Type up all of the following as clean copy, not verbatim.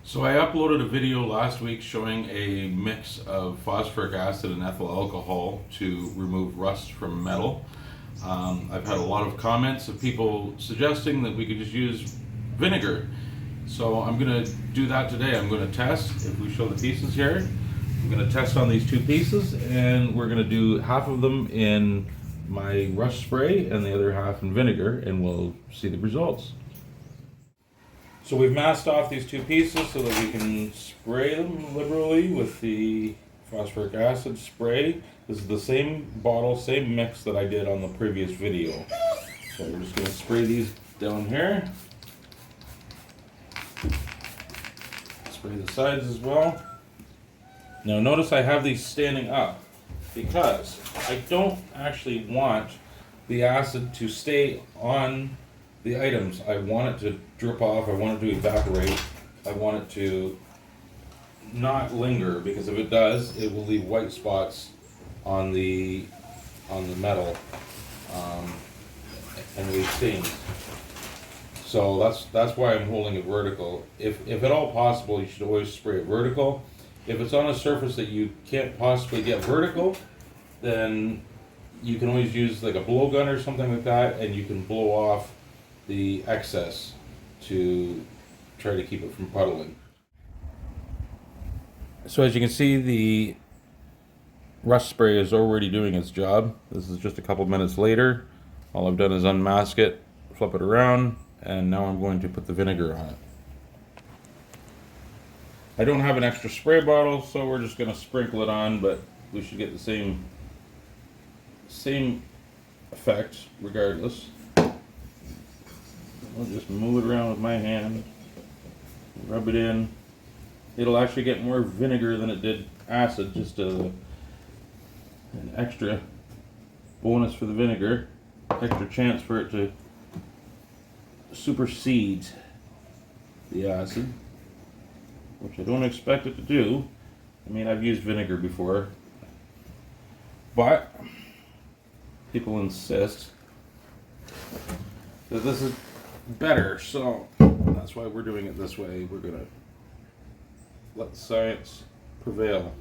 So I uploaded a video last week showing a mix of phosphoric acid and ethyl alcohol to remove rust from metal. I've had a lot of comments of people suggesting that we could just use vinegar. So I'm going to do that today. I'm going to test, if we show the pieces here, I'm going to test on these two pieces, and we're going to do half of them in my rust spray and the other half in vinegar, and we'll see the results. So we've masked off these two pieces so that we can spray them liberally with the phosphoric acid spray. This is the same bottle, same mix that I did on the previous video. So we're just going to spray these down here. Spray the sides as well. Now notice I have these standing up because I don't actually want the acid to stay on the items. I want it to drip off, I want it to evaporate, I want it to not linger, because if it does, it will leave white spots on the metal and leave stains. So that's why I'm holding it vertical. If at all possible, you should always spray it vertical. If it's on a surface that you can't possibly get vertical, then you can always use like a blowgun or something like that, and you can blow off the excess to try to keep it from puddling. So as you can see, the rust spray is already doing its job. This is just a couple minutes later. All I've done is unmask it, flip it around, and now I'm going to put the vinegar on it. I don't have an extra spray bottle, so we're just going to sprinkle it on, but we should get the same effect regardless. I'll just move it around with my hand, rub it in. It'll actually get more vinegar than it did acid, just an extra bonus for the vinegar, extra chance for it to supersede the acid, which I don't expect it to do. I mean, I've used vinegar before, but people insist that this is better, so that's why we're doing it this way. We're gonna let science prevail.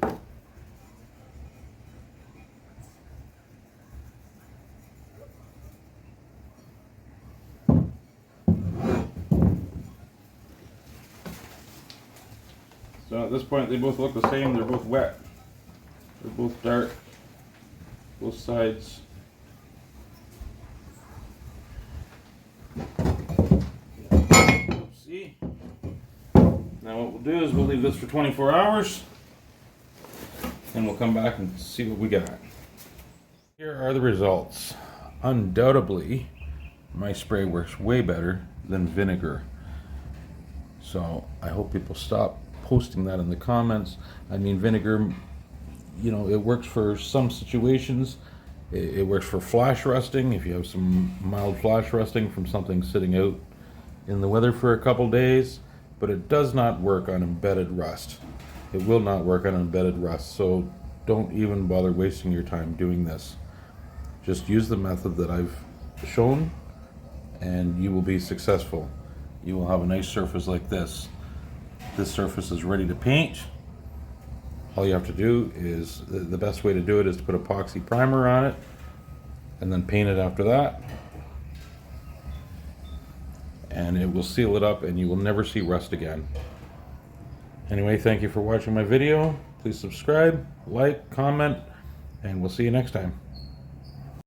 So at this point they both look the same. They're both wet, they're both dark, both sides. See? Now what we'll do is we'll leave this for 24 hours and we'll come back and see what we got. Here are the results. Undoubtedly, my spray works way better than vinegar. So I hope people stop posting that in the comments. I mean, vinegar, you know, it works for some situations. It works for flash rusting, if you have some mild flash rusting from something sitting out in the weather for a couple days, but it does not work on embedded rust. It will not work on embedded rust, so don't even bother wasting your time doing this. Just use the method that I've shown and you will be successful. You will have a nice surface like this. This surface is ready to paint. All you have to do is, the best way to do it is to put epoxy primer on it and then paint it after that. And it will seal it up and you will never see rust again. Anyway, thank you for watching my video. Please subscribe, like, comment, and we'll see you next time.